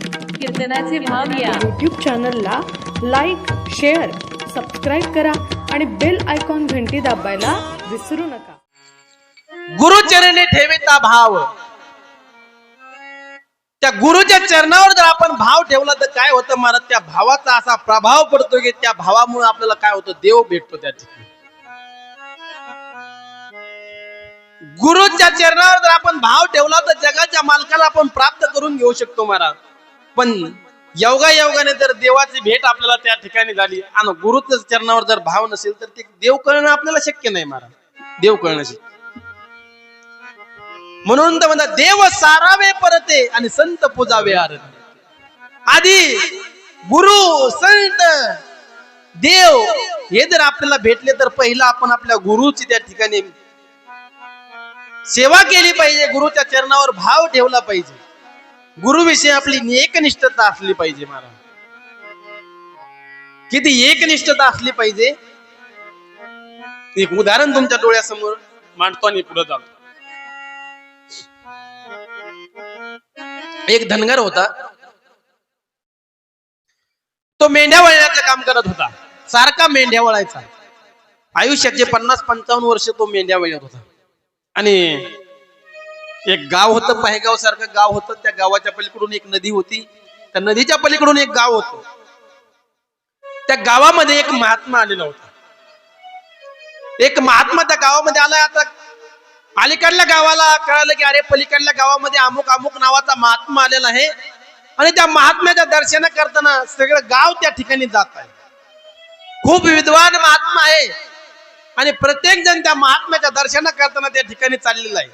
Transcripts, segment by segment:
कीर्तनाचे भाव या यूट्यूब चॅनलला लाईक, शेअर, सबस्क्राईब करा आणि बेल आयकॉन घंटी दाबायला विसरू नका. गुरुचरणी ठेविता भाव. त्या गुरुच्या चरणावर जर आपण भाव ठेवला तर काय होतं महाराज, त्या भावाचा असा प्रभाव पडतो की त्या भावामुळे आपल्याला काय होतं, देव भेटतो त्या ठिकाणी. गुरुच्या चरणावर जर आपण भाव ठेवला तर जगाच्या मालकाला आपण प्राप्त करून घेऊ शकतो महाराज. पण योगायोगाने जर देवाची भेट आपल्याला त्या ठिकाणी झाली आणि गुरुच्या चरणावर जर भाव नसेल तर ते देव कळणं आपल्याला शक्य नाही महाराज. देव कळणं शक्य. म्हणून तर म्हणतात देव सारावे परते आणि संत पूजावे आरती. आधी गुरु, संत, देव हे जर आपल्याला भेटले तर पहिला आपण आपल्या गुरुची त्या ठिकाणी सेवा केली पाहिजे. गुरुच्या चरणावर भाव ठेवला पाहिजे. गुरुविषयी आपली एकनिष्ठता असली पाहिजे महाराज. किती एकनिष्ठता असली पाहिजे. एक उदाहरण तुमच्या डोळ्यासमोर मांडतो आणि पुढे जातो. एक धनगर होता. तो मेंढ्या वळण्याचं काम करत होता. सारखा मेंढ्या वळायचा. आयुष्याचे 50-55 वर्ष तो मेंढ्या वळत होता. आणि एक गाव होतं, पाहेगाव सारखं गाव होतं. त्या गावाच्या पलीकडून एक नदी होती. त्या नदीच्या पलीकडून एक गाव होतं. त्या गावामध्ये एक महात्मा आलेला होता. एक महात्मा त्या गावामध्ये आला. आता अलीकडल्या गावाला कळालं की अरे पलीकडल्या गावामध्ये अमुक अमुक नावाचा महात्मा आलेला आहे आणि त्या महात्म्याच्या दर्शन करताना सगळं गाव त्या ठिकाणी जात आहे. खूप विद्वान महात्मा आहे आणि प्रत्येक जण त्या महात्म्याच्या दर्शन करताना त्या ठिकाणी चाललेला आहे.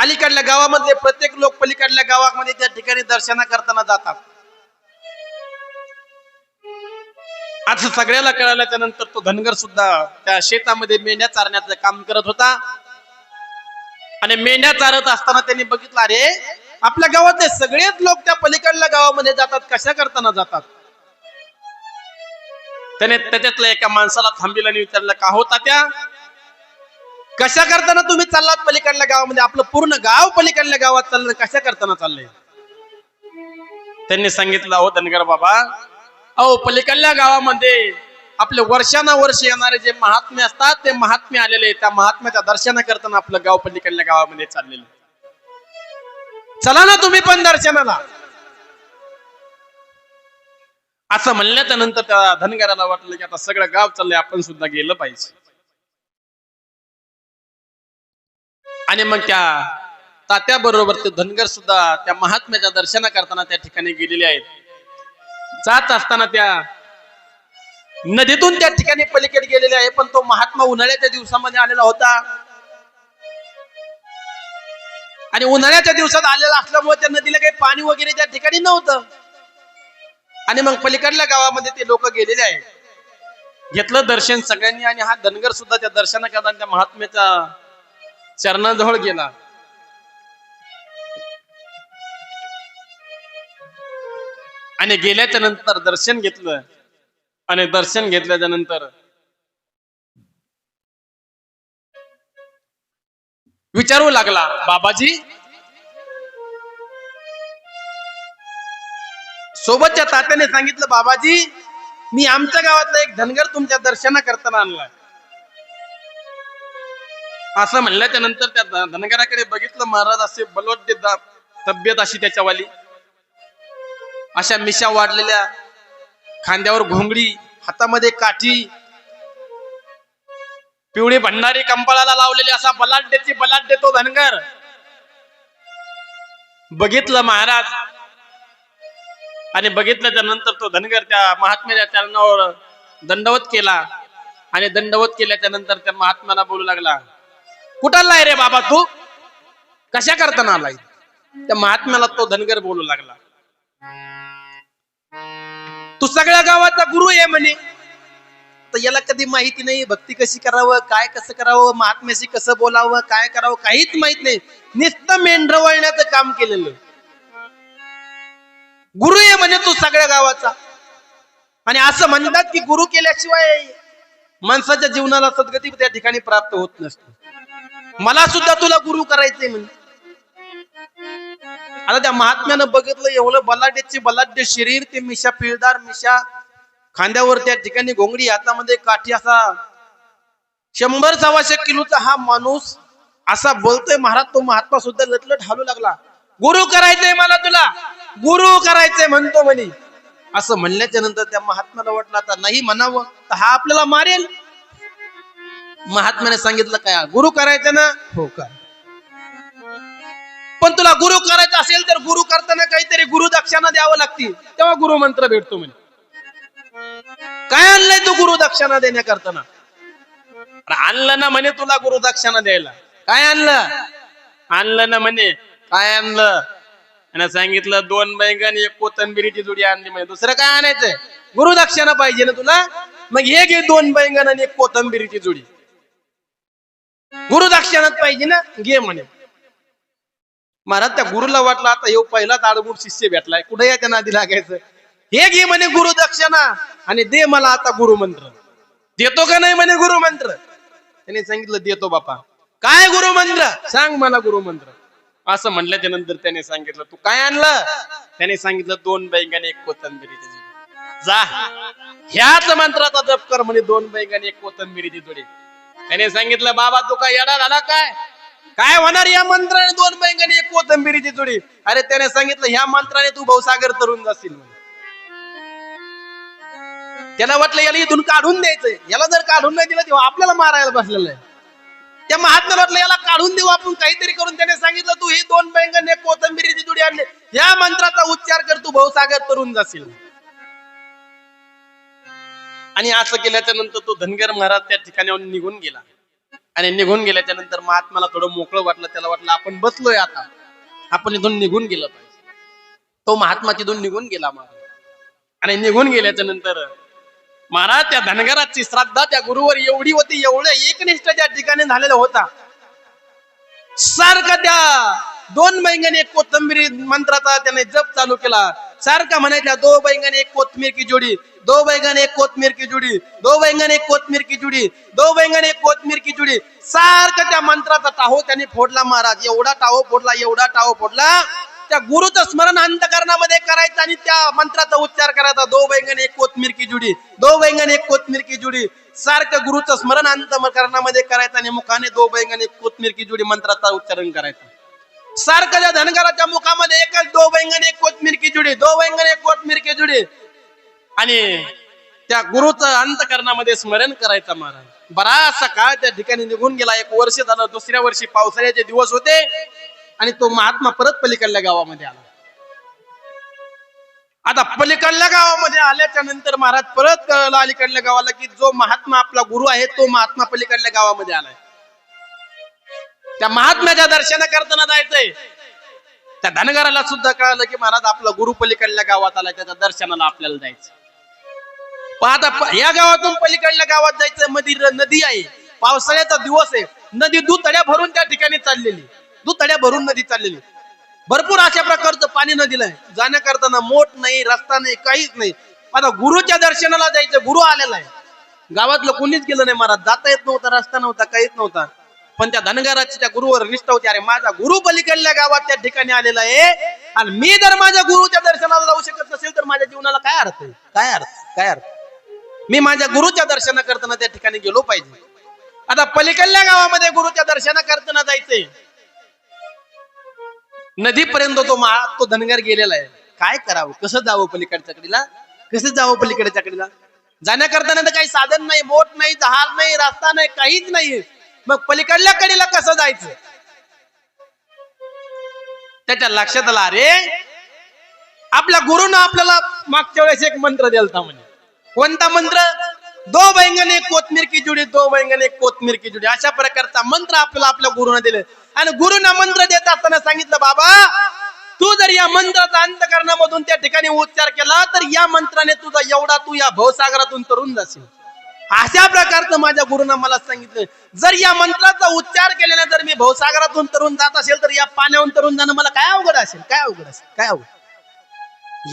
अलीकडल्या गावामधले प्रत्येक लोक पलीकडल्या गावामध्ये त्या ठिकाणी दर्शन करताना जातात. असं सगळ्याला कळाल्याच्या नंतर तो धनगर सुद्धा त्या शेतामध्ये मेंढ्या चारण्याचं काम करत होता. आणि मेंढ्या चारत असताना त्यांनी बघितलं अरे आपल्या गावातले सगळेच लोक त्या पलीकडल्या गावामध्ये जातात, कशा करताना जातात. त्याने त्याच्यातल्या एका माणसाला थांबिलं आणि विचारलं, का होता त्या कशा करताना तुम्ही चाललात पलीकडल्या गावामध्ये, आपलं पूर्ण गाव पलीकडल्या गावात चाललं, कशा करताना चाललंय. त्यांनी सांगितलं, अहो धनगर बाबा, अहो पलीकडल्या गावामध्ये आपले वर्षानुवर्ष येणारे जे महात्मे असतात ते महात्मे आलेले, त्या महात्म्याच्या दर्शन करताना आपलं गाव पलीकडल्या गावामध्ये चाललेलं. चला ना तुम्ही पण दर्शनाला. असं म्हणल्याच्या नंतर त्या धनगराला वाटलं की आता सगळं गाव चाललंय, आपण सुद्धा गेलं पाहिजे. आणि मग त्या तात्या बरोबर ते धनगर सुद्धा त्या महात्म्याच्या दर्शन करताना त्या ठिकाणी गेलेले आहेत. जात असताना त्या नदीतून त्या ठिकाणी पलीकडे गेलेले आहे. पण तो महात्मा उन्हाळ्याच्या दिवसामध्ये आलेला होता आणि उन्हाळ्याच्या दिवसात आलेला असल्यामुळे त्या नदीला काही पाणी वगैरे त्या ठिकाणी नव्हतं. आणि मग पलीकडल्या गावामध्ये ते लोक गेलेले आहेत. घेतलं दर्शन सगळ्यांनी आणि हा धनगर सुद्धा त्या दर्शना करताना त्या महात्म्याच्या चरणाजवळ गेला. आणि गेल्याच्या नंतर दर्शन घेतलं. आणि दर्शन घेतल्याच्या नंतर विचारू लागला, बाबाजी, सोबतच्या तात्याने सांगितलं, बाबाजी मी आमच्या गावातला एक धनगर तुमच्या दर्शना करताना आणलाय. असं म्हणल्याच्या नंतर त्या धनगराकडे बघितलं. महाराज असे बलवट तब्येत अशी त्याच्यावाली, अशा मिशा वाढलेल्या, खांद्यावर घोंगडी, हातामध्ये काठी, पिवळी भंडारी कंपाळाला लावलेली, असा बलाढ्य तो धनगर. बघितलं महाराज. आणि बघितल्याच्या नंतर तो धनगर त्या महात्म्याच्या चरणावर दंडवत केला. आणि दंडवत केल्याच्या नंतर त्या महात्म्याला बोलू लागला, कुठालाय रे बाबा तू, कशा करताना आलाय. त्या महात्म्याला तो धनगर बोलू लागला, तू सगळ्या गावाचा गुरु आहे म्हणे. तर याला कधी माहिती नाही भक्ती कशी करावं, काय कसं करावं, महात्म्याशी कसं बोलावं, काय करावं, काहीच माहित नाही. नुसतं मेंढर वळण्याचं काम केलेलं. गुरु आहे म्हणजे तू सगळ्या गावाचा. आणि असं म्हणतात की गुरु केल्याशिवाय माणसाच्या जीवनाला सद्गती त्या ठिकाणी प्राप्त होत नसते. मला सुद्धा तुला गुरु करायचंय म्हणजे. आता त्या महात्म्यानं बघितलं एवढं बलाढ्याचे बलाढ्य शरीर, ते मिशा पिळदार मिशा, खांद्यावर त्या ठिकाणी घोंगडी, हातामध्ये काठी, असा 100-125 किलोचा हा माणूस असा बोलतोय. महाराज तो महात्मा सुद्धा लटलट हालू लागला. गुरु करायचंय मला, तुला गुरु करायचंय म्हणतो म्हणे. असं म्हणल्याच्या नंतर त्या महात्म्याला वाटलं आता नाही म्हणावं तर हा आपल्याला मारेल. महात्म्याने सांगितलं काय गुरु करायचं ना? हो का, पण तुला गुरु करायचं असेल तर गुरु करताना काहीतरी गुरु दक्षिणा द्यावं लागते, तेव्हा गुरु मंत्र भेटतो म्हणे. काय आणलंय तू गुरु दक्षिणा देण्या करताना? आणलं ना म्हणे तुला गुरु दक्षिणा द्यायला. काय आणलं ना म्हणे. काय आणलं? आणि सांगितलं 2 बैंगन 1 कोथिंबीरीची जुडी आणली म्हणे. दुसरं काय आणायचंय? गुरु दक्षिणा पाहिजे ना तुला, मग हे घे 2 बैंगन आणि 1 कोथिंबीरीची जुडी. गुरु दक्षिणात पाहिजे ना, घे म्हणे. महाराज त्या गुरुला वाटलं आता येऊ पहिलाच आडमुठ शिष्य भेटलाय, कुठे या त्यांना आधी लागायचं. हे घे म्हणे गुरु दक्षिणा आणि दे मला आता गुरु मंत्र. देतो का नाही म्हणे गुरु मंत्र? त्याने सांगितलं देतो बापा. काय गुरु मंत्र? सांग मला गुरु मंत्र. असं म्हणल्याच्या नंतर त्याने सांगितलं तू काय आणलं? त्याने सांगितलं 2 बैंगन 1 कोथिंबीरीची जोडी. जा ह्याच मंत्राचा जप कर म्हणे. 2 बैंगन 1 कोथिंबीरीची जोडी. त्याने सांगितलं बाबा तू काय येडा झाला काय? काय होणार या मंत्राने 2 बैंगन 1 कोथिंबीरीची जोडी? अरे त्याने सांगितलं ह्या मंत्राने तू भवसागर तरुण जाशील म्हणे. त्याला वाटलं याला इथून काढून द्यायचंय. याला जर काढून नाही दिलं तेव्हा आपल्याला मारायला बसलेलं आहे. त्या महात्म्याला वाटलं याला काढून देऊ आपण काहीतरी करून. त्याने सांगितलं तू ही 2 बैंगन 1 कोथिंबीरीची जोडी आणली, या मंत्राचा उच्चार कर, तू भवसागर तरुण जाशील. आणि असं केल्याच्या नंतर तो धनगर महाराज त्या ठिकाणी निघून गेला. आणि निघून गेल्याच्या नंतर महात्म्याला थोडं मोकळं वाटलं. त्याला वाटलं आपण बसलोय आता, आपण इथून निघून गेलं पाहिजे. तो महात्मा तिथून निघून गेला महाराज. आणि निघून गेल्याच्या नंतर महाराज त्या धनगराची श्रद्धा त्या गुरुवर एवढी होती, एवढं एकनिष्ठ त्या ठिकाणी झालेला होता. सारखा त्या 2 बैंगन 1 कोथिंबीरी मंत्राचा त्याने जप चालू केला. सारखा म्हणायच्या 2 बैंगन 1 कोथिंबीर की जोडी, 2 बैंगन 1 कोथिंबीर की जोडी, 2 बैंगन 1 कोथिंबीर की जोडी, 2 बैंगन 1 कोथिंबीर की जोडी. सारखा त्या मंत्राचा टाहो त्याने फोडला महाराज. एवढा टाहो फोडला, एवढा टाहो फोडला. त्या गुरुचं स्मरण अंतकरणामध्ये करायचं आणि त्या मंत्राचा उच्चार करायचा. 2 बैंगन 1 कोथिंबीर की जोडी, 2 बैंगन 1 कोथिंबीर की जोडी. सारखं गुरुचं स्मरण अंतकरणामध्ये करायचं आणि मुखाने 2 बैंगन 1 कोथिंबीर की जोडी मंत्राचा उच्चारण करायचं. सारखं त्या धनगराच्या मुखामध्ये एकच 2 बैंगन 1 कोथिंबीर की जोडी, 2 बैंगन 1 कोथिंबीर की जोडी. आणि त्या गुरुचं अंतकरणामध्ये स्मरण करायचं महाराज. बराचसा काळ त्या ठिकाणी निघून गेला. 1 वर्ष झालं. दुसऱ्या वर्षी पावसाळ्याचे दिवस होते आणि तो महात्मा परत पलीकडल्या गावामध्ये आला. आता पलीकडल्या गावामध्ये आल्याच्या नंतर महाराज परत कळलं अलीकडल्या गावाला की जो महात्मा आपला गुरु आहे तो महात्मा पलीकडल्या गावामध्ये आलाय. त्या महात्म्याच्या दर्शन करताना जायचंय. त्या धनगराला सुद्धा कळलं की महाराज आपला गुरु पलीकडल्या गावात आलाय, त्याच्या दर्शनाला आपल्याला जायचं. पण आता या गावातून पलीकडल्या गावात जायचं. मध्ये नदी आहे, पावसाळ्याचा दिवस आहे. नदी दुतड्या भरून त्या ठिकाणी चाललेली, दुतड्या भरून नदी चाललेली. भरपूर अशा प्रकारचं पाणी नदीला आहे. जाण्या करताना मोठ नाही, रस्ता नाही, काहीच नाही. आता गुरुच्या दर्शनाला जायचं. गुरु आलेला आहे. गावातलं कोणीच गेलं नाही महाराज. जाता येत नव्हता, रस्ता नव्हता, काहीच नव्हता. पण त्या धनगराची त्या गुरुवर निष्ठा होती. अरे माझा गुरु पलीकडल्या गावात त्या ठिकाणी आलेला आहे आणि मी जर माझ्या गुरुच्या दर्शनाला जाऊ शकत नसेल तर माझ्या जीवनाला काय अर्थ आहे? काय अर्थ? काय अर्थ? मी माझ्या गुरुच्या दर्शना करताना त्या ठिकाणी गेलो पाहिजे. आता पलीकडल्या गावामध्ये गुरुच्या दर्शना करताना जायचंय. नदीपर्यंत तो धनगर गेलेला आहे. काय करावं? कसं जावं पलीकडच्या कडीला? कसं जावं पलीकडच्या कडीला? जाण्या करताना तर काही साधन नाही, बोट नाही, जहाज नाही, रस्ता नाही, काहीच नाही. मग पलीकडल्या कडीला कसं जायचं? त्याच्या लक्षात आलं अरे आपल्या गुरुनं आपल्याला मागच्या वेळेस एक मंत्र दिलता म्हणे. कोणता मंत्र? 2 बैंगन 1 कोथिंबीर की जोडी, 2 बैंगन 1 कोथिंबीर की जोडी. अशा प्रकारचा मंत्र आपल्याला आपल्या गुरुनं दिले. आणि गुरुना मंत्र देत असताना सांगितलं बाबा तू जर या मंत्राचा अंतकरणामधून त्या ठिकाणी उच्चार केला तर या मंत्राने तुझा एवढा तू या भवसागरातून तरुण जाशील. अशा प्रकारचं माझ्या गुरुनं मला सांगितलं. जर या मंत्राचा उच्चार केल्याने जर मी भवसागरातून तरुण जात असेल तर या पाण्याहून तरुण जाणं मला काय अवघड असेल? काय अवघड असेल? काय अवघड?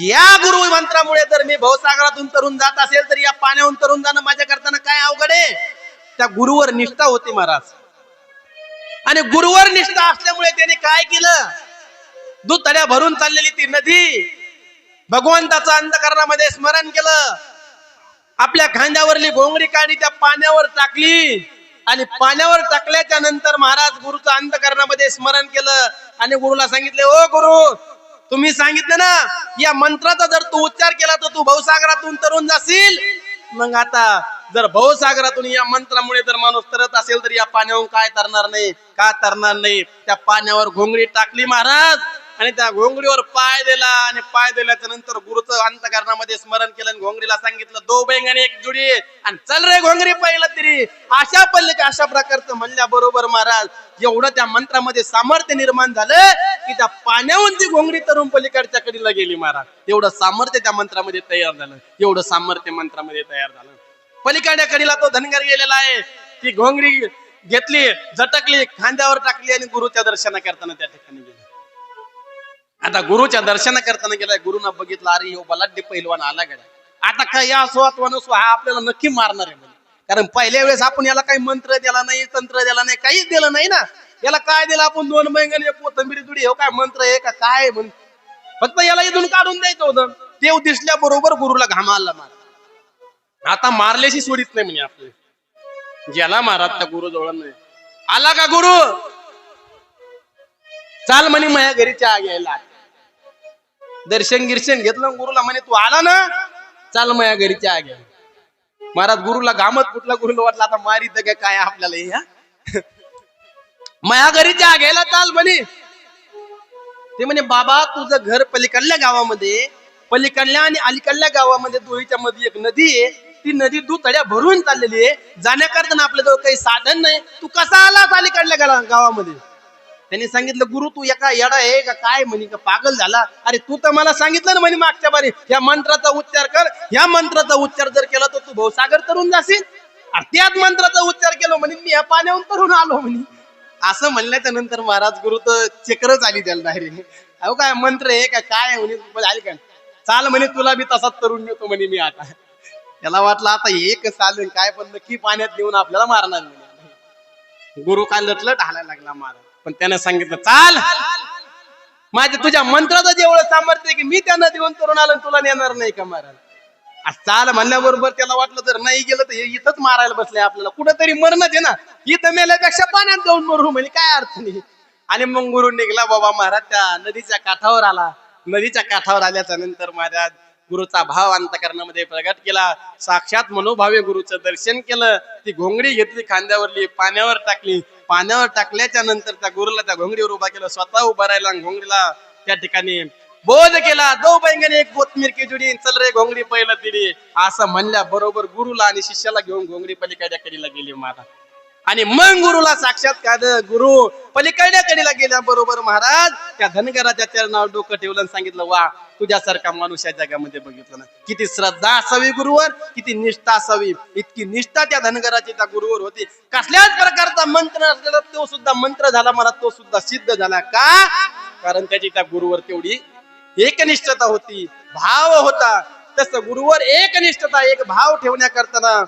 या गुरु मंत्रामुळे जर मी भवसागरातून तरुण जात असेल तर या पाण्याहून तरुण जाणं माझ्या करताना काय अवघड आहे? त्या गुरुवर निष्ठा होती महाराज. आणि गुरुवर निष्ठा असल्यामुळे त्याने काय केलं? दुतड्या भरून चाललेली ती नदी भगवंताचं अंतःकरणामध्ये स्मरण केलं. आपल्या खांद्यावरली घोंगडी काढली त्या पाण्यावर टाकली आणि पाण्यावर टाकल्याच्या नंतर महाराज गुरुचं अंतःकरणामध्ये स्मरण केलं आणि गुरुला सांगितले, ओ गुरु, तुम्ही सांगितलं ना या मंत्राचा जर तू उच्चार केला तर तू भवसागरातून तरुण जाशील. मग आता जर भवसागरातून या मंत्रामुळे जर माणूस तरत असेल तर या पाण्यावरून काय तरणार नाही, का तरणार नाही. त्या पाण्यावर घोंगडी टाकली महाराज आणि त्या घोंगडीवर पाय दिला आणि पाय दिल्याच्या नंतर गुरुचं अंतःकरणामध्ये स्मरण केलं आणि घोंगडीला सांगितलं, दो बैंगणी एक जुडी आणि चल रे घोंगडी पहिलं तरी. अशा पल्ले अशा प्रकारचं म्हणल्या बरोबर महाराज एवढं त्या मंत्रामध्ये सामर्थ्य निर्माण झालं की त्या पाण्याहून ती घोंगडी तरुण पलीकडच्या कडीला गेली महाराज. एवढं सामर्थ्य त्या मंत्रामध्ये तयार झालं, एवढं सामर्थ्य मंत्रामध्ये तयार झालं. पलीकडच्या कडीला तो धनगर गेलेला आहे. ती घोंगडी घेतली, झटकली, खांद्यावर टाकली आणि गुरुच्या दर्शना करताना त्या ठिकाणी गेली. आता गुरुच्या दर्शन करताना गेलाय, गुरुना बघितलं, अरे ह्यो बलाढ्य पैलवान आला गड्या. आता काय या हा आपल्याला नक्की मारणार आहे म्हणजे. कारण पहिल्या वेळेस आपण याला काही मंत्र दिला नाही, तंत्र दिला नाही, काहीच दिलं नाही ना. याला काय दिलं आपण, 2 बैंगन एक कोथिंबीर जुडी, हो काय मंत्र आहे का काय म्हण, फक्त याला इथून काढून द्यायचं होतं. देव दिसल्या बरोबर गुरुला घामाला मार. आता मारल्याशी सोडीत नाही म्हणे आपले. ज्याला मारात त्या गुरु जवळ नाही आला का गुरु, चाल म्हणे माझ्या घरी चहा घ्यायला. दर्शन गिर्शन घेतलं गुरुला, म्हणे तू आला ना, चाल माझ्या घरी चहा घ्या. महाराज गुरुला घामत कुठला, गुरुला वाटलं आता मारित काय आपल्याला हे. माझ्या घरी चहा घ्यायला चाल म्हणे. ते म्हणे बाबा तुझं घर पलीकडल्या गावामध्ये, पलीकडल्या आणि अलीकडल्या गावामध्ये दोहीच्या मध्ये एक नदी आहे. ती नदी दुतड्या भरून चाललेली आहे. जाण्याकरता आपल्याजवळ काही साधन नाही. तू कसा आला अलीकडल्या गावामध्ये. त्यांनी सांगितलं, गुरु तू एका येडा आहे का काय म्हणे, का पागल झाला. अरे तू तर मला सांगितलं ना म्हणे मागच्या बारी या मंत्राचा उच्चार कर, या मंत्राचा उच्चार जर केला तर तू भवसागर तरुण जाशील. त्याच मंत्राचा उच्चार केला म्हणे मी या पाण्याहून तरुण आलो म्हणे. असं म्हणल्याच्या नंतर महाराज गुरु तर चक्रच आली त्याला डायरेक्ट. अहो काय मंत्र आहे का काय म्हणे, आली का चाल म्हणे तुला मी तसाच तरुण नेतो म्हणे मी. आता त्याला वाटलं आता एक चालेल काय, पण नक्की पाण्यात नेऊन आपल्याला मारणार म्हणे. गुरु काय लटलट हालायला लागला महाराज. पण त्याने सांगितलं, चाल माझ्या तुझ्या मंत्राचं जेवढं सामर्थ्य आहे की मी त्यांना देऊन तरुण आलो तुला नेणार नाही का महाराज. चाल म्हणल्याबरोबर त्याला वाटलं जर नाही गेलं तर इथंच मारायला बसले आपल्याला, कुठंतरी मरणच आहे ना, इथं मेल्यापेक्षा पाण्यात जाऊन मरू म्हणजे काय अर्थ नाही. आणि मग गुरु निघला बाबा महाराज त्या नदीच्या काठावर आला. नदीच्या काठावर आल्याच्या नंतर महाराज गुरुचा भाव अंतःकरणामध्ये प्रगट केला. साक्षात मनोभावे गुरुचं दर्शन केलं. ती घोंगडी घेतली, खांद्यावरली पाण्यावर टाकली. पाण्यावर टाकल्याच्या नंतर त्या गुरुला त्या घोंगडीवर उभा केलं. स्वतः उभा राहिला, घोंगडीला त्या ठिकाणी बोध केला, दो बैंगन एक कोथमीर की जुडी, चल रे घोंगडी पहिलं तिडी. असं म्हणल्या बरोबर गुरुला आणि शिष्याला घेऊन घोंगडी पलीकडच्या कडीला गेली महाराज. आणि मग गुरुला साक्षात्कार, गुरु पलीकडच्या कडीला गेल्या बरोबर महाराज त्या धनगराच्या चरणावर डोकं ठेवलं आणि सांगितलं, वा तुझ्यासारखा माणूस या जगामध्ये बघितलं ना. किती श्रद्धा असावी गुरुवर, किती निष्ठा असावी. इतकी निष्ठा त्या धनगराची त्या गुरुवर होती. कसल्याच प्रकारचा मंत्र असलेला तो सुद्धा मंत्र झाला मला, तो सुद्धा सिद्ध झाला. का? कारण त्याची त्या गुरुवर तेवढी एकनिष्ठता होती, भाव होता. तसं गुरुवर एकनिष्ठता, एक भाव ठेवण्याकरता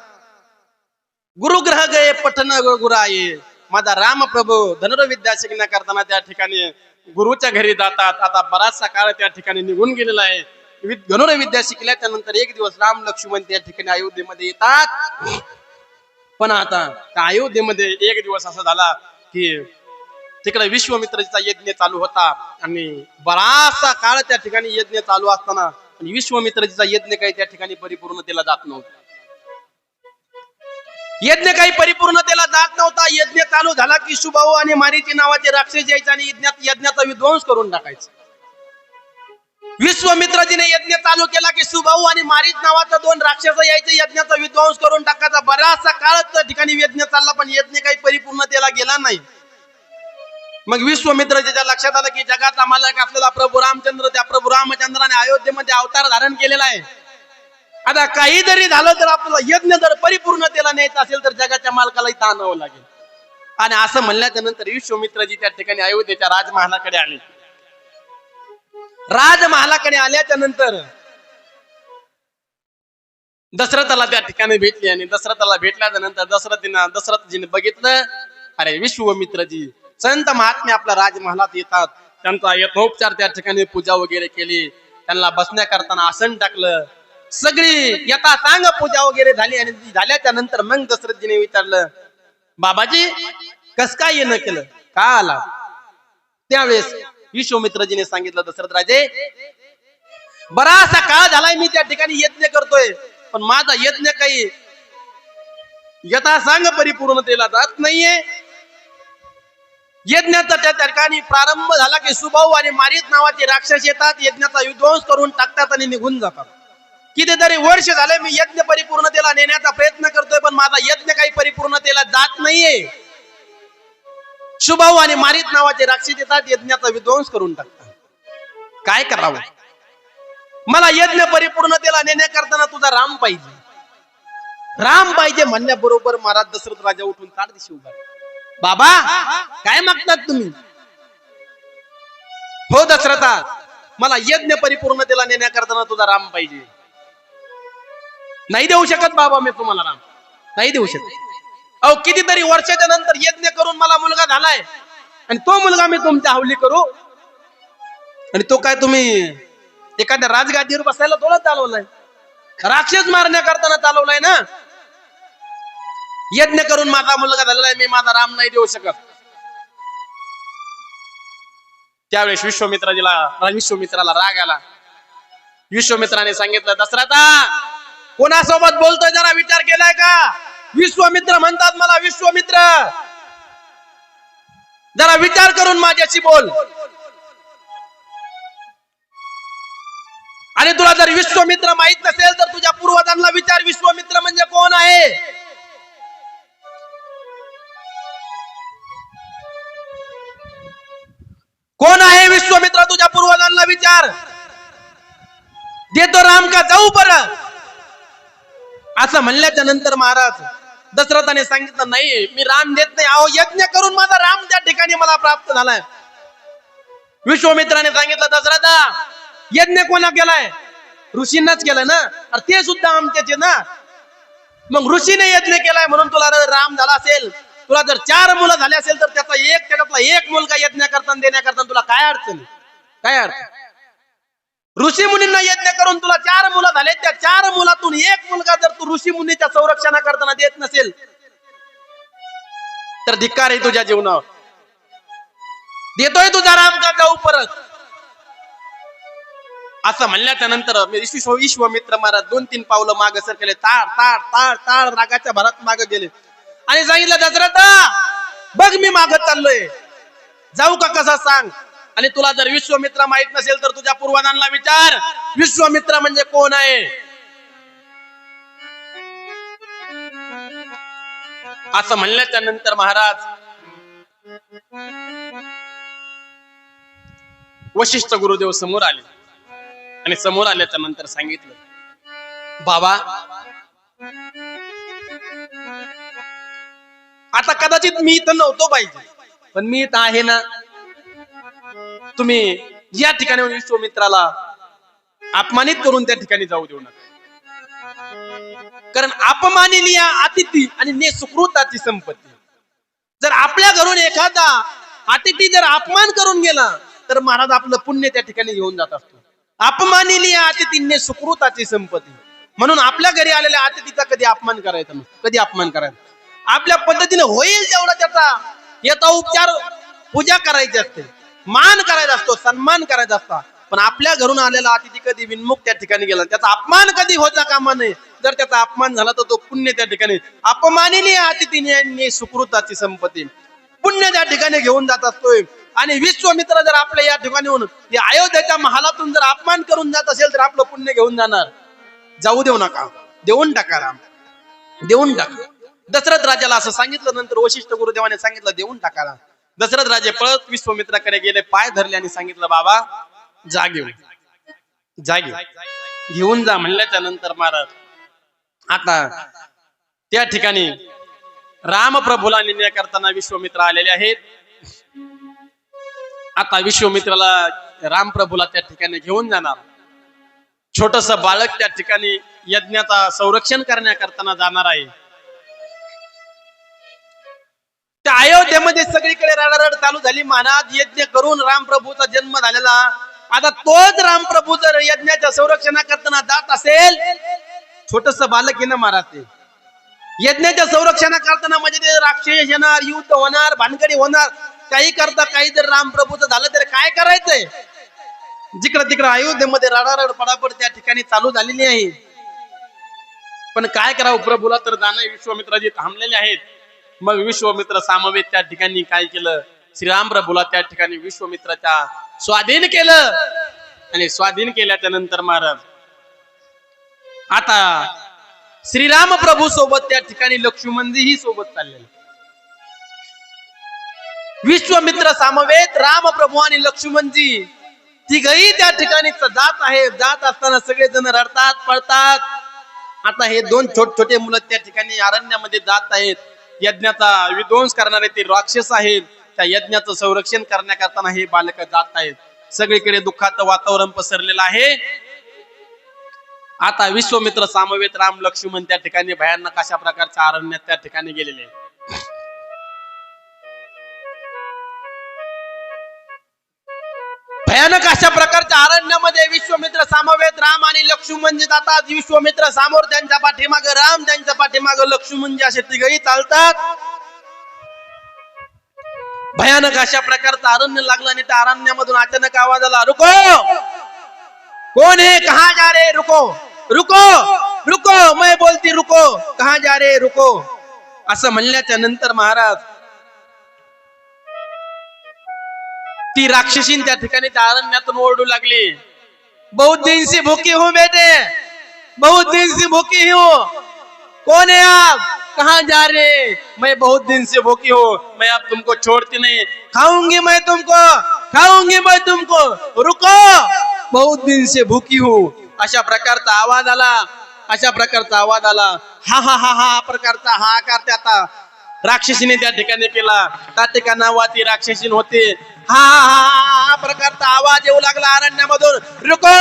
गुरुग्रह गये पठन गुराये. माझा राम प्रभू धनुर्विद्या शिकण्याकरताना त्या ठिकाणी गुरुच्या घरी जातात. आता बराचसा काळ त्या ठिकाणी निघून गेलेला आहे. धनुर्विद्या शिकल्याच्या नंतर एक दिवस राम लक्ष्मण त्या ठिकाणी अयोध्येमध्ये येतात. पण आता त्या अयोध्येमध्ये एक दिवस असा झाला की तिकडे विश्वामित्राचा यज्ञ चालू होता आणि बराचसा काळ त्या ठिकाणी यज्ञ चालू असताना विश्वामित्राचा यज्ञ काही त्या ठिकाणी परिपूर्णतेला जात नव्हता. यज्ञ काही परिपूर्णतेला जात नव्हता. यज्ञ चालू झाला की सुबाहू आणि मारीची नावाचे राक्षस यायचे आणि यज्ञाचा विध्वंस करून टाकायचा. विश्वामित्राजीने यज्ञ चालू केला की सुबाहू आणि मारीच नावाचा 2 राक्षस यायचे, यज्ञाचा विध्वंस करून टाकायचा. बराचसा काळ त्या ठिकाणी यज्ञ चालला पण यज्ञ काही परिपूर्णतेला गेला नाही. मग विश्वामित्राच्या लक्षात आलं की जगाचा मालक असलेला प्रभू रामचंद्र, त्या प्रभू रामचंद्राने अयोध्येमध्ये अवतार धारण केलेला आहे. आता काही जरी झालं तर आपल्याला यज्ञ जर परिपूर्णतेला न्यायचं असेल तर जगाच्या मालकालाही ताणावं लागेल. आणि असं म्हणल्याच्या नंतर विश्वामित्रजी त्या ठिकाणी अयोध्येच्या राजमहालाकडे आले. राजमहालाकडे आल्याच्या नंतर दशरथाला त्या ठिकाणी भेटली आणि दशरथाला भेटल्याच्या नंतर दशरथजीने बघितलं, अरे विश्वामित्रजी संत महात्मे आपल्या राजमहालात येतात त्यांचा यथोपचार त्या ठिकाणी पूजा वगैरे केली, त्यांना बसण्या करताना आसन टाकलं, सगळी यथा सांग पूजा वगैरे झाली. आणि झाल्याच्या नंतर मग दशरथजीने विचारलं, बाबाजी कस काय येणं केलं, का आला? त्यावेळेस विश्वामित्रजीने सांगितलं, दशरथ राजे बराचसा काळ झालाय मी त्या ठिकाणी यज्ञ करतोय, पण माझा यज्ञ काही यथा सांग परिपूर्णतेला जात नाहीये. यज्ञाचा त्या ठिकाणी प्रारंभ झाला की सुबाहू आणि मारीत नावाचे राक्षस येतात, यज्ञाचा विध्वंस करून टाकतात आणि निघून जातात. कितीतरी वर्ष झाले मी यज्ञ परिपूर्णतेला नेण्याचा प्रयत्न करतोय, पण माझा यज्ञ काही परिपूर्णतेला जात नाहीये. सुबाहू आणि मारीत नावाचे राक्षस येतात, यज्ञाचा विध्वंस करून टाकतात. काय करावं? मला यज्ञ परिपूर्णतेला नेण्याकरताना तुझा राम पाहिजे. राम पाहिजे म्हणण्याबरोबर महाराज दशरथ राजा उठून ताट दिशी उभा. बाबा काय मागतात तुम्ही? हो दशरथा, मला यज्ञ परिपूर्णतेला नेण्याकरताना तुझा राम पाहिजे. नाही देऊ शकत बाबा मी तुम्हाला राम, नाही देऊ शकत. अहो कितीतरी वर्षाच्या नंतर यज्ञ करून मला मुलगा झालाय, आणि तो मुलगा मी तुमच्या हवली करू? आणि तो काय तुम्ही एखाद्या राजगादीवर बसायला थोडा चालवलाय? राक्षस मारण्याकरताना चालवलाय ना. यज्ञ करून माझा मुलगा झालेला आहे, मी माझा राम नाही देऊ शकत. त्यावेळेस विश्वामित्राला राग आला. विश्वामित्राने सांगितलं, दशरथा कोणासोबत बोलतोय जरा विचार केलाय का? विश्वामित्र म्हणतात मला विश्वामित्र, जरा विचार करून माझ्याशी बोल. आणि तुला जर विश्वामित्र माहित नसेल तर तुझ्या पूर्वजांना विचार, विश्वामित्र म्हणजे कोण आहे? कोण आहे विश्वामित्र? तुझ्या पूर्वजांना विचार. देतो राम का जाऊ बरं? असं म्हणल्याच्या नंतर महाराज दशरथाने सांगितलं, नाही मी राम देत नाही. अहो यज्ञ करून माझा राम त्या ठिकाणी मला प्राप्त झालाय. विश्वामित्राने सांगितलं, दशरथा यज्ञ कोणा केलाय? ऋषींनाच केलाय ना. अरे ते सुद्धा आमच्याचे ना. मग ऋषीने यज्ञ केलाय म्हणून तुला राम झाला असेल. तुला जर 4 मुलं झाले असेल तर त्यातला एक मुलगा यज्ञ करताना देण्याकरता तुला काय अडचण? काय अडचण? ऋषी मुनींना यज्ञ करून तुला 4 मुलं झाले, त्या 4 मुलातून एक मुलगा जर तू ऋषी मुनीच्या संरक्षणा करताना देत नसेल तर धिक्कार आहे तुझ्या जीवनावर. देतोय तुझा राम का जाऊ परत? असं म्हणल्याच्या नंतर विश्वामित्र महाराज 2-3 पावलं मागे सरकले, ताड ताड ताड ताड रागाच्या भरात मागे गेले आणि सांगितलं, दशरथा बघ मी मागत चाललोय, जाऊ का कसा सांग? आणि तुला जर विश्वामित्र माहित नसेल तर तुझ्या पूर्वजांना विचार, विश्वामित्र म्हणजे कोण आहे? असं म्हणल्याच्या नंतर महाराज वशिष्ठ गुरुदेव समोर आले आणि समोर आल्याच्या नंतर सांगितलं, बाबा आता कदाचित मी इथं नव्हतो पाहिजे, पण मी इथं आहे ना. तुम्ही या ठिकाणी विश्वामित्राला अपमानित करून त्या ठिकाणी जाऊ देऊ नका. कारण अपमानिली अतिथी आणि नेसुकृताची संपत्ती. जर आपल्या घरून एखादा अतिथी जर अपमान करून गेला तर महाराज आपलं पुण्य त्या ठिकाणी घेऊन जात असतो. अपमानिली अतिथीने सुकृताची संपत्ती. म्हणून आपल्या घरी आलेल्या अतिथीचा कधी अपमान करायचा नसतो, कधी अपमान करायचा. आपल्या पद्धतीने होईल तेवढा त्याचा येता उपचार पूजा करायची असते, मान करायचा असतो, सन्मान करायचा असतो. पण आपल्या घरून आलेला अतिथी कधी विनमुख त्या ठिकाणी गेला, त्याचा अपमान कधी होता कामा नये. जर त्याचा अपमान झाला तर तो पुण्य त्या ठिकाणी अपमानिली अतिथीने सुकृताची संपत्ती पुण्य त्या ठिकाणी घेऊन जात असतोय. आणि विश्वामित्र जर आपल्या या ठिकाणी अयोध्येच्या महालातून जर अपमान करून जात असेल तर आपलं पुण्य घेऊन जाणार. जाऊ देऊ नका, देऊन टाका राम, देऊन टाका. दशरथ राजाला असं सांगितलं. नंतर वशिष्ठ गुरुदेवाने सांगितलं देऊन टाकाला. दशरथ राजे पळत विश्वामित्राकडे गेले, पाय धरले आणि सांगितलं, बाबा जा घेऊन जा, घेऊन जा. म्हणल्याच्या नंतर महाराज आता त्या ठिकाणी रामप्रभूला निर्णय करताना विश्वामित्र आलेले आहेत. आता विश्वामित्राला रामप्रभूला त्या ठिकाणी घेऊन जाणार. छोटस बालक त्या ठिकाणी यज्ञाचा संरक्षण करण्याकरता जाणार आहे. त्या अयोध्येमध्ये सगळीकडे रडारड चालू झाली. महाराज यज्ञ करून रामप्रभूचा जन्म झालेला. आता तोच रामप्रभू जर यज्ञाच्या संरक्षणा करताना जात असेल, छोटस बालक आहे ना महाराज, ते यज्ञाच्या संरक्षणा करताना म्हणजे ते राक्षस येणार, युद्ध होणार, भानगडी होणार, काही करता काही जर रामप्रभूचं झालं तर काय करायचंय. जिकडं तिकडं अयोध्येमध्ये रडारड पडापड त्या ठिकाणी चालू झालेली आहे. पण काय करावं, प्रभूला तर जाणं. विश्वामित्राजी थांबलेले आहेत. मग विश्वामित्र सामवेद त्या ठिकाणी काय केलं, श्रीराम प्रभूला त्या ठिकाणी विश्वामित्राच्या स्वाधीन केलं. आणि स्वाधीन केल्याच्या नंतर महाराज आता श्रीराम प्रभू सोबत त्या ठिकाणी लक्ष्मणजीही सोबत चाललेले. विश्वामित्र सामवेद राम प्रभू आणि लक्ष्मणजी तिघही त्या ठिकाणी जात आहेत. जात असताना सगळेजण रडतात, पळतात. आता हे दोन छोटे मुलं त्या ठिकाणी अरण्यामध्ये जात आहेत. यज्ञाचा विध्वंस करणारे ते राक्षस आहेत. त्या यज्ञाचं संरक्षण करण्याकरता हे बालक जात आहेत. सगळीकडे दुःखाचं वातावरण पसरलेलं आहे. आता विश्वामित्र सामवेद राम लक्ष्मण त्या ठिकाणी भयानक अशा प्रकारच्या अरण्यात त्या ठिकाणी गेलेले. भयानक अशा प्रकारच्या अरण्यामध्ये विश्वामित्र सामवेद राम आणि लक्ष्मणजी जातात. विश्वामित्र समोर, त्यांच्या पाठीमागे राम, त्यांच्या पाठीमागे लक्ष्मणजी, असे तिघही चालतात. भयानक अशा प्रकारचा अरण्य लागला आणि त्या अरण्यामधून अचानक आवाज आला, रुको, कोण है, कहा जा रे, रुको रुको रुको, मैं बोलती रुको, कहा जा रे, रुको. असं म्हणल्याच्या नंतर महाराज ती राक्षसीन त्या ठिकाणी त्या अरण्यातून ओरडू लागली, बहुत दिन से भूखी हूं बेटे, बहुत दिन से भूखी हूं, कौन है आप, कहाँ जा रहे, मैं बहुत दिन से भूखी हूँ, मैं अब तुमको छोड़ती नहीं, खाऊंगी मैं तुमको, खाऊंगी मैं तुमको, रुको, बहुत दिन से भूखी हूँ. अशा प्रकारचा आवाज आला. अशा प्रकारचा आवाज आला. हा हा हा हा प्रकारचा हाहाकार त्या राक्षसीने त्या ठिकाणी केला. ताटिका नावाची राक्षसीन होते. हा हा हा प्रकारचा आवाज येऊ लागला अरण्यामधून, रुको,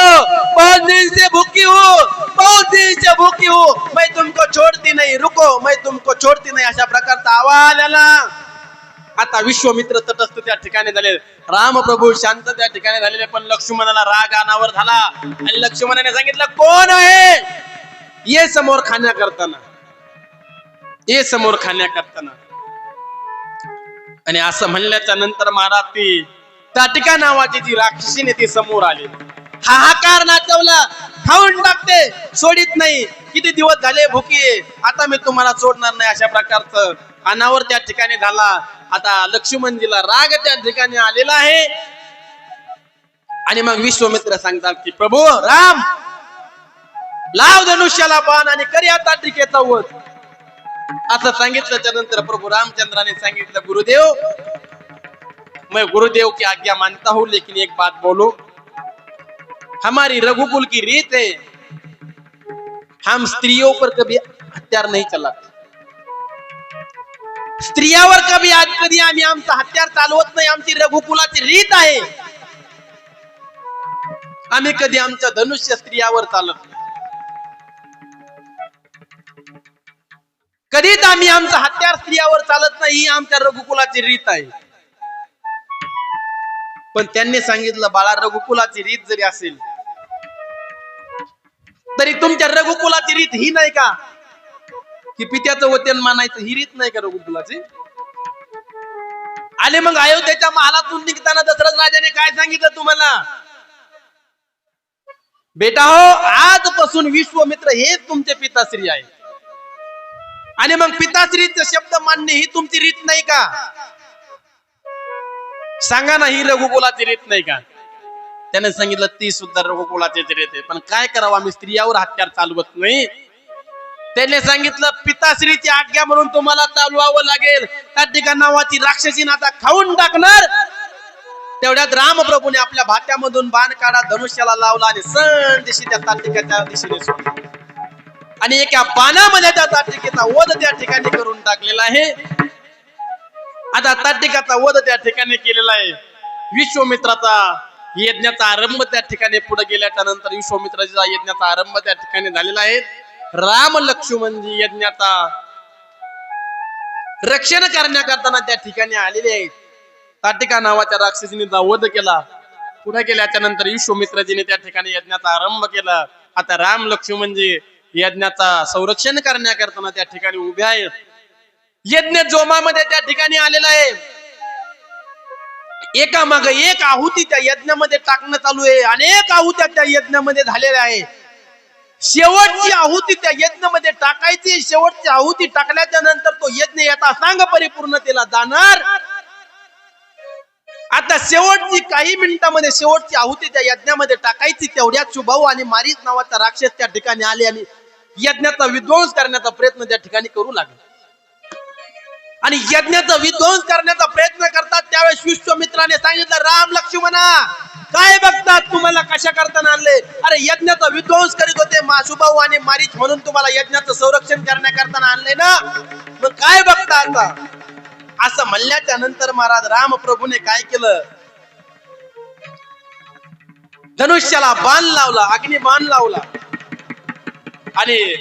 बहुत दिन से भूखी हूँ, बहुत दिन से भूखी हूँ, मैं तुमको छोड़ती नहीं, रुको, मैं तुमको छोड़ती नहीं. अशा प्रकारचा आवाज आला. आता विश्वामित्र तटस्थ त्या ठिकाणी झाले, रामप्रभू शांत त्या ठिकाणी झालेले. पण लक्ष्मणाला राग अनावर झाला आणि लक्ष्मणाने सांगितलं, कोण आहे, ये समोर खाण्या करताना, ये समोर खाण्या करताना. आणि असं म्हणल्याच्या नंतर महाराज ती ताटिका नावाची जी राक्षसीने ती समोर आली. हाहाकार नाचवला, खाऊन टाकते, सोडित नाही, किती दिवस झाले भुकी, आता मी तुम्हाला सोडणार नाही. अशा प्रकारचं अनावर त्या ठिकाणी झाला. आता लक्ष्मणजीला राग त्या ठिकाणी आलेला आहे. आणि मग विश्वामित्र सांगतात की, प्रभू राम, लाव धनुष्याला बाण आणि कर या ताटिकेचा वध. असं सांगितल्याच्या नंतर प्रभू रामचंद्राने सांगितलं, गुरुदेव, मैं गुरुदेव की आज्ञा मानता हूं, लेकिन एक बात बोलो, हमारी रघुकुल की रीत है, हम स्त्रियों पर कभी हत्यार नहीं चलाते, स्त्रियावर कधी आम्ही आमचा हत्यार चालवत नाही. आमची रघुकुलाची रीत आहे, आम्ही कधी आमच्या धनुष्य स्त्रियावर चालत नाही. कधीच आम्ही आमचा हत्यार स्त्रियावर चालत नाही, ही आमच्या रघुकुलाची रीत आहे. पण त्यांनी सांगितलं, बाळा, रघुकुलाची रीत जरी असेल तरी तुमच्या रघुकुलाची रीत ही नाही का की पित्याचं वचन मानायचं, ही रीत नाही का रघुकुलाची. आले मग अयोध्येच्या महालातून निघताना दशरथ राजाने काय सांगितलं तुम्हाला, बेटा हो, आजपासून विश्वामित्र हे तुमचे पिताश्री आहे. आणि मग पिताश्रीचे शब्द मानणे ही तुमची रीत नाही का, सांगा ना, ही रघुकुलाची रीत नाही का. त्याने सांगितलं, ती सुद्धा रघुकुलाचीच रीत आहे, पण काय करावं, आम्ही स्त्रियावर हत्यार चालवत नाही. त्याने सांगितलं, पिताश्रीची आज्ञा म्हणून तुम्हाला चालवावं लागेल. त्या ठिकाणी नावाची राक्षसीन आता खाऊन टाकणार. तेवढ्यात रामप्रभूने आपल्या भात्यामधून बाण काढा धनुष्याला लावला आणि सण दिशी त्या ताटिकेच्या दिशेने सोडला. आणि एका बाणामध्ये त्या ताटिकेचा वध त्या ठिकाणी करून टाकलेला आहे. आता ताटिकाचा वध त्या ठिकाणी केलेला आहे. विश्वामित्राचा यज्ञाचा आरंभ त्या ठिकाणी पुढे गेल्याच्या नंतर विश्वामित्राचा यज्ञाचा आरंभ त्या ठिकाणी झालेला आहे. राम लक्ष्मणजी यज्ञाचा रक्षण करण्याकरता त्या ठिकाणी आलेले आहेत. ताटिका नावाच्या राक्षसीने वध केला. पुढे गेल्याच्या नंतर विश्वामित्रजीने त्या ठिकाणी यज्ञाचा आरंभ केला. आता राम लक्ष्मणजी यज्ञाचा संरक्षण करण्याकरता त्या ठिकाणी उभे आहेत. यज्ञ जोमामध्ये त्या ठिकाणी आलेला आहे. एका मागे एक आहुती त्या यज्ञामध्ये टाकणं चालू आहे. अनेक आहुत्या त्या यज्ञामध्ये झालेल्या आहे. शेवटची आहुती त्या यज्ञामध्ये टाकायची. शेवटची आहुती टाकल्याच्या नंतर तो यज्ञ येता सांग परिपूर्णतेला जाणार. आता शेवटची काही मिनिटांमध्ये शेवटची आहुती त्या यज्ञामध्ये टाकायची. तेवढ्यात शुभाऊ आणि मारीच नावाचा राक्षस त्या ठिकाणी आले आणि यज्ञाचा विध्वंस करण्याचा प्रयत्न त्या ठिकाणी करू लागले. आणि यज्ञाचा विध्वंस करण्याचा प्रयत्न करतात त्यावेळेस विश्वामित्राने सांगितलं, राम लक्ष्मणा काय बघतात, तुम्हाला कशा करताना आणले? अरे यज्ञाचा विध्वंस करीत होते मासुभाऊ आणि मारीच म्हणून तुम्हाला यज्ञाचं संरक्षण करण्याकरता आणले ना, मग काय बघता आता? असं म्हणल्याच्या नंतर महाराज रामप्रभूने काय केलं, धनुष्याला बाण लावला, अग्नी बाण लावला आणि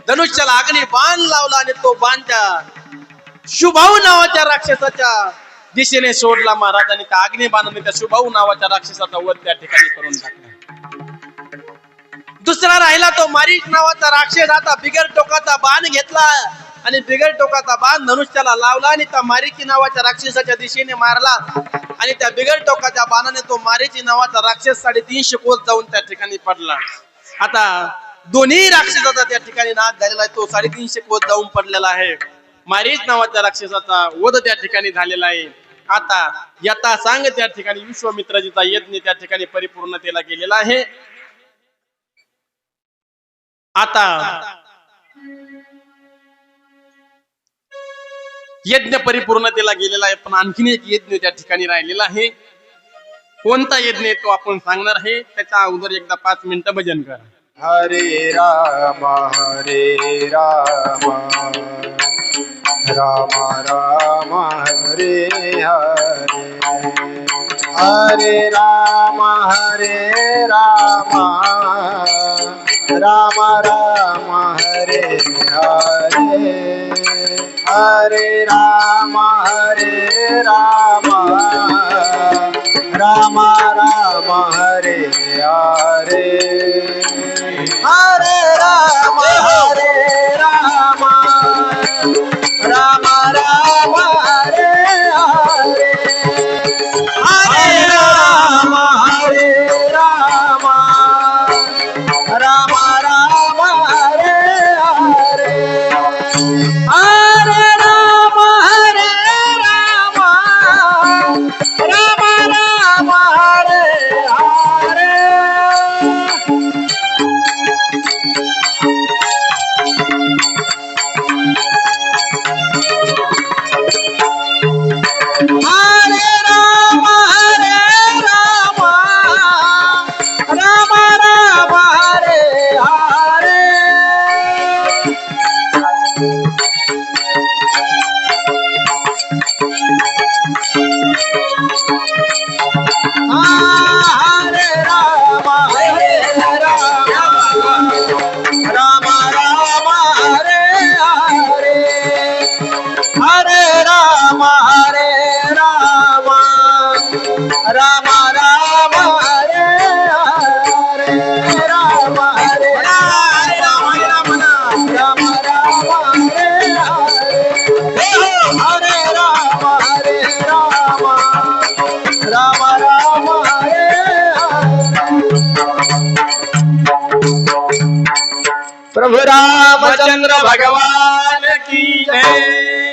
धनुष्याला अग्नी बाण लावला आणि तो बाण त्या शुभाऊ नावाच्या राक्षसाच्या दिशेने सोडला महाराजांनी. त्या अग्नी बाणाने त्या शुभाऊ नावाच्या राक्षसाचा वध त्या ठिकाणी करून टाकला. दुसरा राहिला तो मारीच नावाचा राक्षस. आता बिगर टोकाचा बाण घेतला आणि बिगर टोकाचा बाण धनुष्याला लावला आणि त्या मारीची नावाच्या राक्षसाच्या दिशेने मारला आणि त्या बिगर टोकाच्या बाणाने तो मारीची नावाचा राक्षस 350 कोस जाऊन त्या ठिकाणी पडला. आता दोन्ही राक्षसाचा त्या ठिकाणी नाश झालेला आहे. तो 350 कोस जाऊन पडलेला आहे. मारीच नावाच्या राक्षसाचा वध त्या ठिकाणी झालेला आहे. आता यथा सांग त्या ठिकाणी विश्वामित्रजीचा यज्ञ त्या ठिकाणी परिपूर्णतेला गेलेला आहे. आता यज्ञ परिपूर्णतेला गेलेला आहे, पण आणखीन एक यज्ञ त्या ठिकाणी राहिलेला आहे. कोणता यज्ञ तो आपण सांगणार आहे. त्याच्या अगोदर एकदा 5 मिनिटं भजन करा. हरे राम राम राम हरे हरे, हरे राम राम राम हरे हरे, हरे राम राम राम राम हरे हरे, हरे राम राम राम राम हरे हरे, हरे राम राम राम राम हरे हरे, हरे राम राम राम राम हरे हरे, हरे राम राम राम हरे हरे, हरे राम राम राम हरे हरे, हरे राम राम राम राम हरे हरे, राम राम राम राम हरे हरे, हरे राम राम राम हरे हरे। प्रभु रामचंद्र भगवान की जय।